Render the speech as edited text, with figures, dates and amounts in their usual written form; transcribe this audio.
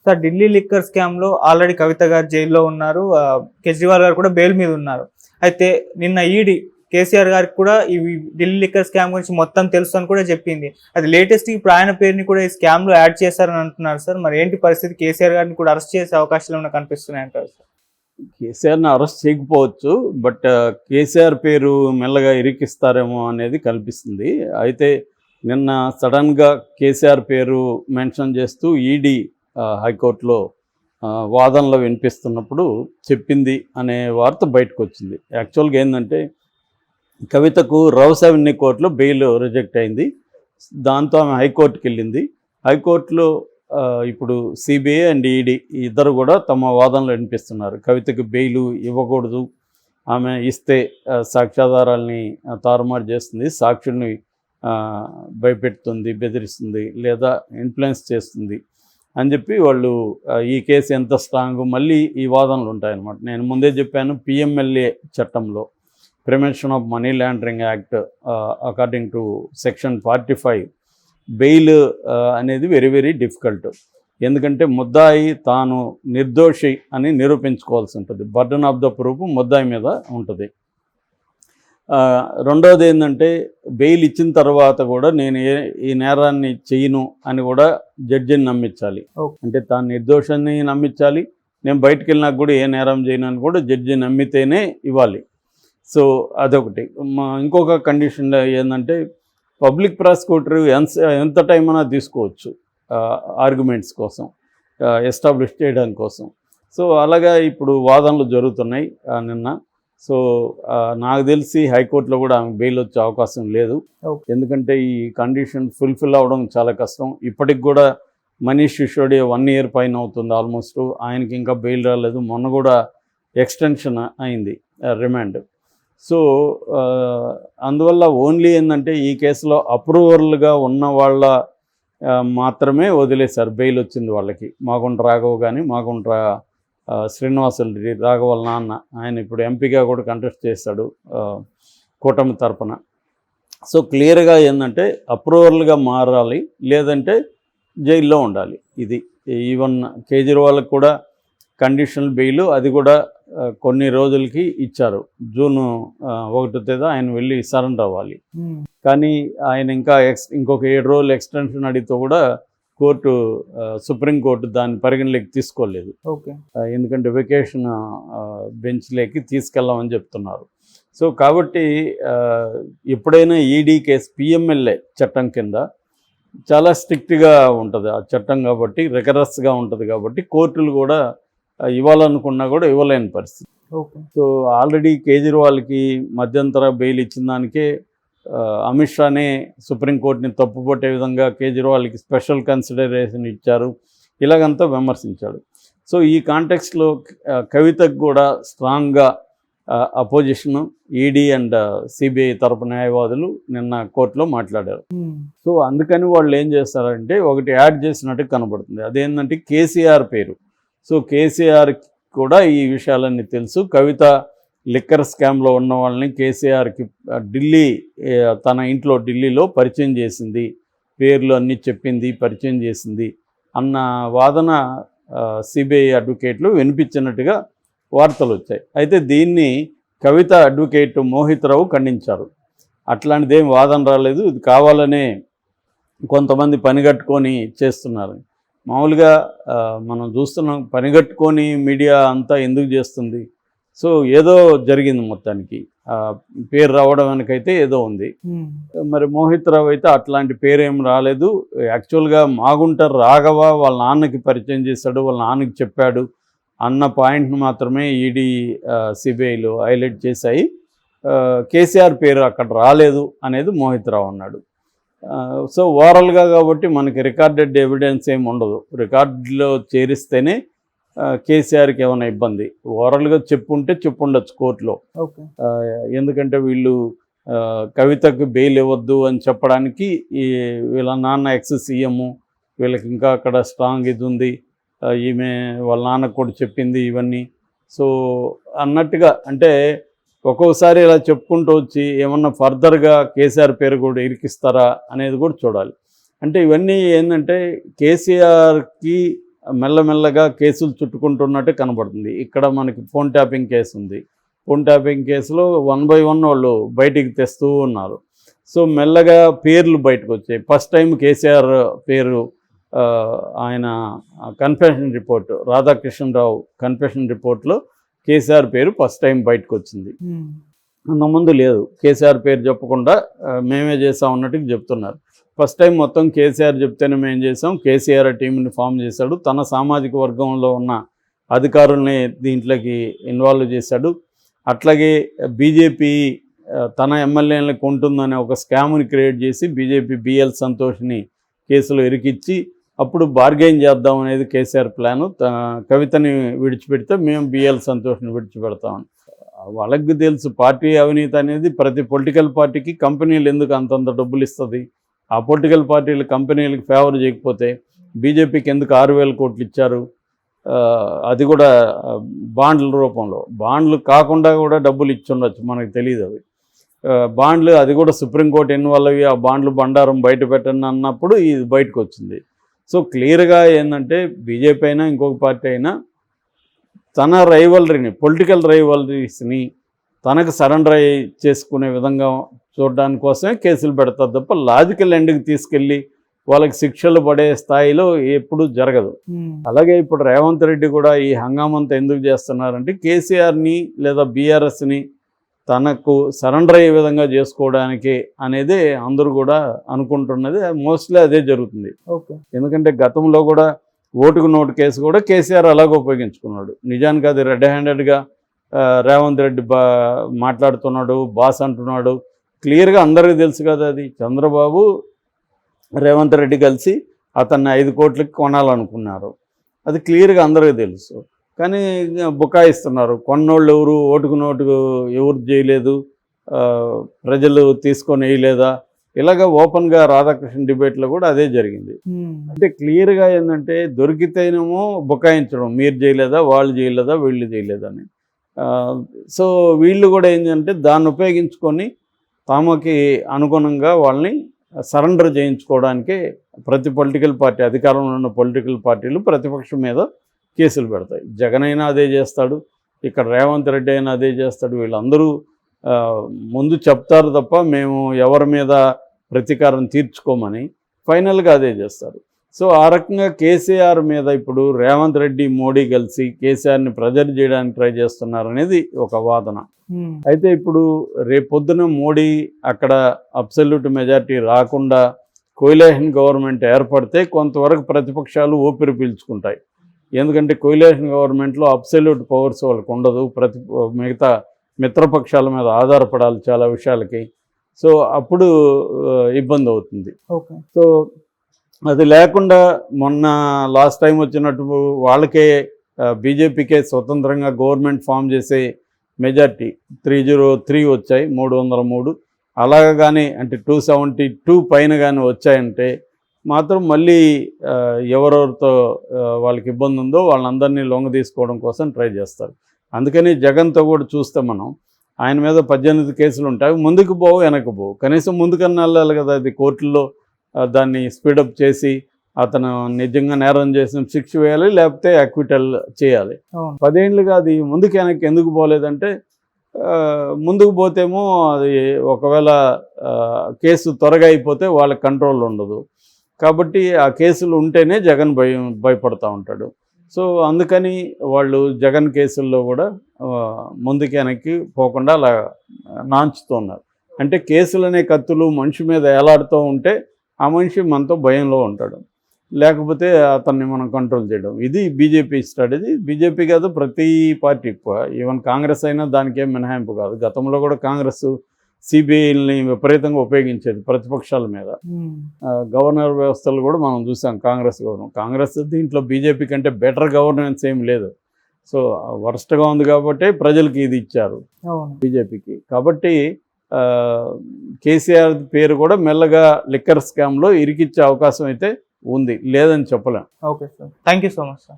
Sir Delhi liquor స్కామ్లో already కవిత గారు జైల్లో ఉన్నారు. కేజ్రీవాల్ గారు కూడా బెయిల్ మీద ఉన్నారు. అయితే నిన్న ఈడీ కేసీఆర్ గారికి కూడా ఈ ఢిల్లీ లిక్కర్ స్కామ్ గురించి మొత్తం తెలుసు అని కూడా చెప్పింది. అది లేటెస్ట్ ఇప్పుడు ఆయన పేరుని కూడా ఈ స్కామ్లో యాడ్ చేశారని అంటున్నారు సార్. మరి ఏంటి పరిస్థితి? కేసీఆర్ గారిని కూడా అరెస్ట్ చేసే అవకాశాలు ఏమైనా కనిపిస్తున్నాయి అంటారు సార్? కేసీఆర్ని అరెస్ట్ చేయకపోవచ్చు, బట్ కేసీఆర్ పేరు మెల్లగా ఇరికిస్తారేమో అనేది కనిపిస్తుంది. అయితే నిన్న సడన్గా కేసీఆర్ పేరు మెన్షన్ చేస్తూ ఈడీ హైకోర్టులో వాదనలో వినిపిస్తున్నప్పుడు చెప్పింది అనే వార్త బయటకు వచ్చింది. యాక్చువల్గా ఏంటంటే కవితకు రౌసవెన్యూ కోర్టులో బెయిల్ రిజెక్ట్ అయింది. దాంతో ఆమె హైకోర్టుకి వెళ్ళింది. హైకోర్టులో ఇప్పుడు సిబిఐ అండ్ ఈడీ ఇద్దరు కూడా తమ వాదనలు వినిపిస్తున్నారు. కవితకు బెయిల్ ఇవ్వకూడదు, ఆమె ఇస్తే సాక్ష్యాధారాలని తారుమారు చేస్తుంది, సాక్షుల్ని భయపెడుతుంది, బెదిరిస్తుంది, లేదా ఇన్ఫ్లుయెన్స్ చేస్తుంది అని చెప్పి వాళ్ళు ఈ కేసు ఎంత స్ట్రాంగ్, మళ్ళీ ఈ వాదనలు ఉంటాయన్నమాట. నేను ముందే చెప్పాను, పిఎంఎల్ఏ చట్టంలో prevention of money laundering act according to section 45 bail అనేది వెరీ వెరీ డిఫికల్ట్. ఎందుకంటే ముద్దాయి తాను నిర్దోషి అని నిరూపించుకోవాల్సి ఉంటుంది. బర్డన్ ఆఫ్ ద ప్రూఫ్ ముద్దాయి మీద ఉంటుంది. రెండవది ఏంటంటే బెయిల్ ఇచ్చిన తర్వాత కూడా నేను ఈ నేరాన్ని చేయను అని కూడా జడ్జిని నమ్మించాలి. అంటే తాను నిర్దోషాన్ని నమ్మించాలి, నేను బయటకు వెళ్ళినాక కూడా ఏ నేరం చేయను అని కూడా జడ్జి నమ్మితేనే ఇవ్వాలి. సో అదొకటి. ఇంకొక కండిషన్ ఏంటంటే పబ్లిక్ ప్రాసిక్యూటర్ ఎంత టైం అయినా తీసుకోవచ్చు ఆర్గ్యుమెంట్స్ కోసం, ఎస్టాబ్లిష్ చేయడం కోసం. సో అలాగా ఇప్పుడు వాదనలు జరుగుతున్నాయి నిన్న. సో నాకు తెలిసి హైకోర్టులో కూడా ఆమె బెయిల్ వచ్చే అవకాశం లేదు. ఎందుకంటే ఈ కండిషన్ ఫుల్ఫిల్ అవ్వడం చాలా కష్టం. ఇప్పటికి కూడా మనీష్ సిసోడియా 1 year పైన అవుతుంది ఆల్మోస్ట్. ఆయనకి ఇంకా బెయిల్ రాలేదు. మొన్న కూడా ఎక్స్టెన్షన్ అయింది రిమాండ్. సో అందువల్ల ఓన్లీ ఏంటంటే ఈ కేసులో అప్రూవర్లుగా ఉన్న వాళ్ళ మాత్రమే వదిలేశారు బెయిల్ వచ్చింది వాళ్ళకి. మాగుంట రాఘవ్ కానీ, మాగుంట శ్రీనివాసరెడ్డి రాఘవల్ నాన్న, ఆయన ఇప్పుడు ఎంపీగా కూడా కంటెస్ట్ చేశాడు కూటమి తరపున. సో క్లియర్గా ఏంటంటే అప్రూవర్లుగా మారాలి, లేదంటే జైల్లో ఉండాలి. ఇది ఈవెన్ కేజ్రీవాల్కి కూడా కండిషనల్ బెయిల్ అది కూడా కొన్ని రోజులకి ఇచ్చారు. జూన్ 1వ తేదీ ఆయన వెళ్ళి సరెండర్ అవ్వాలి. కానీ ఆయన ఇంకా ఇంకొక 7 రోజులు ఎక్స్టెన్షన్ అడిగితే కూడా కోర్టు, సుప్రీంకోర్టు దాన్ని పరిగణలోకి తీసుకోలేదు. ఎందుకంటే వెకేషన్ బెంచ్లోకి తీసుకెళ్ళామని చెప్తున్నారు. సో కాబట్టి ఎప్పుడైనా ఈడీ కేసు పిఎంఎల్ఏ చట్టం కింద చాలా స్ట్రిక్ట్గా ఉంటుంది ఆ చట్టం, కాబట్టి రిగరస్గా ఉంటుంది. కాబట్టి కోర్టులు కూడా ఇవ్వాలనుకున్నా కూడా ఇవ్వలేని పరిస్థితి. సో ఆల్రెడీ కేజ్రీవాల్కి మధ్యంతర బెయిల్ ఇచ్చిన దానికే అమిత్ షానే సుప్రీంకోర్టుని తప్పుపట్టే విధంగా కేజ్రీవాల్కి స్పెషల్ కన్సిడరేషన్ ఇచ్చారు, ఇలాగంతా విమర్శించాడు. సో ఈ కాంటెక్స్లో కవితకు కూడా స్ట్రాంగ్గా అపోజిషను ఈడీ అండ్ సిబిఐ తరపు న్యాయవాదులు నిన్న కోర్టులో మాట్లాడారు. సో అందుకని వాళ్ళు ఏం చేస్తారంటే ఒకటి యాడ్ చేసినట్టు కనబడుతుంది. అదేంటంటే కేసీఆర్ పేరు. సో కేసీఆర్ కూడా ఈ విషయాలన్నీ తెలుసు. కవిత లిక్కర్ స్కామ్లో ఉన్న వాళ్ళని కేసీఆర్కి ఢిల్లీ, తన ఇంట్లో ఢిల్లీలో పరిచయం చేసింది, పేర్లు అన్నీ చెప్పింది, పరిచయం చేసింది అన్న వాదన సిబిఐ అడ్వకేట్లు వినిపించినట్టుగా వార్తలు వచ్చాయి. అయితే దీన్ని కవిత అడ్వకేట్ మోహిత్ రావు ఖండించారు. అట్లాంటిదేం వాదన రాలేదు, ఇది కావాలనే కొంతమంది పనిగట్టుకొని చేస్తున్నారు. మామూలుగా మనం చూస్తున్నాం, పనిగట్టుకొని మీడియా అంతా ఎందుకు చేస్తుంది? సో ఏదో జరిగింది, మొత్తానికి పేరు రావడం వెనకైతే ఏదో ఉంది. మరి మోహిత్ రావు అయితే అట్లాంటి పేరేం రాలేదు. యాక్చువల్గా మాగుంట రాఘవ వాళ్ళ నాన్నకి పరిచయం చేశాడు, వాళ్ళ నాన్నకి చెప్పాడు అన్న పాయింట్ను మాత్రమే ఈడీ సిబిఐలో హైలైట్ చేశాయి. కేసీఆర్ పేరు అక్కడ రాలేదు అనేది మోహిత్ రావు అన్నాడు. సో ఓవరాల్గా కాబట్టి మనకి రికార్డెడ్ ఎవిడెన్స్ ఏమి ఉండదు. రికార్డులో చేరిస్తేనే కేసీఆర్కి ఏమైనా ఇబ్బంది. ఓవరాల్గా చెప్పుండొచ్చు కోర్టులో. ఎందుకంటే వీళ్ళు కవితకు బెయిల్ ఇవ్వద్దు అని చెప్పడానికి వీళ్ళ నాన్న ఎక్స్ సీఎం, వీళ్ళకి ఇంకా అక్కడ స్ట్రాంగ్ ఇది ఉంది, ఈమె వాళ్ళ నాన్నకు కూడా చెప్పింది ఇవన్నీ. సో అన్నట్టుగా అంటే ఒక్కొక్కసారి ఇలా చెప్పుకుంటూ వచ్చి ఏమన్నా ఫర్దర్గా కేసీఆర్ పేరు కూడా ఇరికిస్తారా అనేది కూడా చూడాలి. అంటే ఇవన్నీ ఏంటంటే కేసీఆర్కి మెల్లమెల్లగా కేసులు చుట్టుకుంటున్నట్టు కనబడుతుంది. ఇక్కడ మనకి ఫోన్ ట్యాపింగ్ కేసు ఉంది. ఫోన్ ట్యాపింగ్ కేసులో 1 by 1 వాళ్ళు బయటికి తెస్తూ ఉన్నారు. సో మెల్లగా పేర్లు బయటకు వచ్చాయి. ఫస్ట్ టైం కేసీఆర్ పేరు ఆయన కన్ఫెషన్ రిపోర్ట్, రాధాకృష్ణరావు కన్ఫెషన్ రిపోర్ట్లో కేసీఆర్ పేరు ఫస్ట్ టైం బయటకు వచ్చింది. అంతకుముందు లేదు. కేసీఆర్ పేరు చెప్పకుండా మేమే చేసాం అన్నట్టుగా చెప్తున్నారు. ఫస్ట్ టైం మొత్తం కేసీఆర్ చెప్తేనే మేము చేసాం. కేసీఆర్ టీంని ఫామ్ చేశాడు. తన సామాజిక వర్గంలో ఉన్న అధికారుల్ని దీంట్లోకి ఇన్వాల్వ్ చేశాడు. అట్లాగే బీజేపీ తన ఎమ్మెల్యేలను కొంటుందనే ఒక స్కామ్ని క్రియేట్ చేసి బీజేపీ బిఎల్ సంతోష్ని కేసులో ఇరికిచ్చి అప్పుడు బార్గెయిన్ చేద్దాం అనేది కేసీఆర్ ప్లాను. కవితని విడిచిపెడితే మేము బిఎల్ సంతోష్ని విడిచిపెడతామని. వాళ్ళకి తెలుసు పార్టీ అవినీతి అనేది ప్రతి పొలిటికల్ పార్టీకి కంపెనీలు ఎందుకు అంతంత డబ్బులు ఇస్తుంది. ఆ పొలిటికల్ పార్టీలు కంపెనీలకు ఫేవర్ చేయకపోతే బీజేపీకి ఎందుకు 6,000 కోట్లు ఇచ్చారు, అది కూడా బాండ్ల రూపంలో. బాండ్లు కాకుండా కూడా డబ్బులు ఇచ్చి ఉండొచ్చు, మనకు తెలియదు. అవి బాండ్లు, అది కూడా సుప్రీంకోర్టు ఇన్వాల్వ్ అయ్యి ఆ బాండ్లు బండారం బయట పెట్టండి అన్నప్పుడు ఇది బయటకు వచ్చింది. సో క్లియర్గా ఏంటంటే బీజేపీ అయినా ఇంకొక పార్టీ అయినా తన రైవలరీని, పొలిటికల్ రైవలరీస్ని తనకు సరెండర్ చేసుకునే విధంగా చూడడానికి కోసమే కేసులు పెడతారు తప్ప లాజికల్ ఎండ్కి తీసుకెళ్ళి వాళ్ళకి శిక్షలు పడే స్థాయిలో ఎప్పుడు జరగదు. అలాగే ఇప్పుడు రేవంత్ రెడ్డి కూడా ఈ హంగామంతా ఎందుకు చేస్తున్నారంటే కేసీఆర్ని లేదా బీఆర్ఎస్ని తనకు సరెండర్ అయ్యే విధంగా చేసుకోవడానికి అనేది అందరూ కూడా అనుకుంటున్నది. మోస్ట్లీ అదే జరుగుతుంది. ఎందుకంటే గతంలో కూడా ఓటుకు నోటు కేసు కూడా కేసీఆర్ అలాగే ఉపయోగించుకున్నాడు. నిజానికి అది రెడ్ హ్యాండెడ్గా రేవంత్ రెడ్డి మాట్లాడుతున్నాడు, బాస్ అంటున్నాడు. క్లియర్గా అందరికీ తెలుసు కదా. అది చంద్రబాబు రేవంత్ రెడ్డి కలిసి అతన్ని 5 కోట్లకి కొనాలనుకున్నారు. అది క్లియర్గా అందరికీ తెలుసు. కానీ బుకాయిస్తున్నారు. కొన్నోళ్ళు ఎవరు, ఓటుకు నోటుకు ఎవరు చేయలేదు, ప్రజలు తీసుకొని వేయలేదా, ఇలాగ ఓపెన్గా రాధాకృష్ణ డిబేట్లో కూడా అదే జరిగింది. అంటే క్లియర్గా ఏంటంటే దొరికితేనేమో బుకాయించడం, మీరు చేయలేదా, వాళ్ళు చేయలేదా, వీళ్ళు చేయలేదని. సో వీళ్ళు కూడా ఏంటంటే దాన్ని ఉపయోగించుకొని తమకి అనుగుణంగా వాళ్ళని సరెండర్ చేయించుకోవడానికి ప్రతి పొలిటికల్ పార్టీ, అధికారంలో ఉన్న పొలిటికల్ పార్టీలు ప్రతిపక్షం మీద కేసులు పెడతాయి. జగన్ అయినా అదే చేస్తాడు, ఇక్కడ రేవంత్ రెడ్డి అయినా అదే చేస్తాడు. వీళ్ళందరూ ముందు చెప్తారు తప్ప మేము ఎవరి మీద ప్రతీకారం తీర్చుకోమని, ఫైనల్గా అదే చేస్తారు. సో ఆ రకంగా కేసీఆర్ మీద ఇప్పుడు రేవంత్ రెడ్డి, మోడీ కలిసి కేసీఆర్ని ప్రెజర్ చేయడానికి ట్రై చేస్తున్నారు అనేది ఒక వాదన. అయితే ఇప్పుడు రేపొద్దున మోడీ అక్కడ అబ్సల్యూట్ మెజారిటీ రాకుండా కోయిలేషన్ గవర్నమెంట్ ఏర్పడితే కొంతవరకు ప్రతిపక్షాలు ఊపిరి పీల్చుకుంటాయి. ఎందుకంటే కోయిలేషన్ గవర్నమెంట్లో అబ్సల్యూట్ పవర్స్ వాళ్ళకు ఉండదు. మిగతా మిత్రపక్షాల మీద ఆధారపడాలి చాలా విషయాలకి. సో అప్పుడు ఇబ్బంది అవుతుంది. సో అది లేకుండా మొన్న లాస్ట్ టైం వచ్చినట్టు వాళ్ళకే బీజేపీకే స్వతంత్రంగా గవర్నమెంట్ ఫామ్ చేసే మెజార్టీ 303 వచ్చాయి, 303. అలాగా కానీ అంటే 272 పైన కానీ వచ్చాయంటే మాత్రం మళ్ళీ ఎవరెవరితో వాళ్ళకి ఇబ్బంది ఉందో వాళ్ళందరినీ లొంగ తీసుకోవడం కోసం ట్రై చేస్తారు. అందుకని జగన్తో కూడా చూస్తే మనం ఆయన మీద 18 కేసులు ఉంటాయి. ముందుకు పోవు, వెనక్కి పోవు. కనీసం ముందుకన్నా వెళ్ళాలి కదా. అది కోర్టుల్లో దాన్ని స్పీడప్ చేసి అతను నిజంగా నేరం చేసిన శిక్ష వేయాలి, లేకపోతే అక్విటల్ చేయాలి. 10 ఏళ్ళుగా అది ముందుకు వెనక్కి ఎందుకు పోలేదంటే ముందుకు పోతేమో అది ఒకవేళ కేసు త్వరగా అయిపోతే వాళ్ళ కంట్రోల్ ఉండదు. కాబట్టి ఆ కేసులు ఉంటేనే జగన్ భయపడుతూ ఉంటాడు. సో అందుకని వాళ్ళు జగన్ కేసుల్లో కూడా ముందుకు వెనక్కి పోకుండా అలా నాంచుతున్నారు. అంటే కేసులనే కత్తులు మనిషి మీద ఏలాడుతూ ఉంటే ఆ మనిషి మనతో భయంలో ఉంటాడు, లేకపోతే అతన్ని మనం కంట్రోల్ చేయడం. ఇది బీజేపీ స్ట్రాటజీ. బీజేపీ కాదు, ప్రతి పార్టీ, ఈవెన్ కాంగ్రెస్ అయినా దానికేం మినహాయింపు కాదు. గతంలో కూడా కాంగ్రెస్ సిబిఐని విపరీతంగా ఉపయోగించేది ప్రతిపక్షాల మీద. గవర్నర్ వ్యవస్థలు కూడా మనం చూసాం. కాంగ్రెస్ దీంట్లో బీజేపీ కంటే బెటర్ గవర్నెన్స్ ఏం లేదు. సో వర్స్ట్గా ఉంది కాబట్టి ప్రజలకి ఇది ఇచ్చారు బీజేపీకి. కాబట్టి కేసీఆర్ పేరు కూడా మెల్లగా లిక్కర్ స్కామ్లో ఇరికిచ్చే అవకాశం అయితే ఉంది, లేదని చెప్పలేం. Okay sir, thank you so much sir.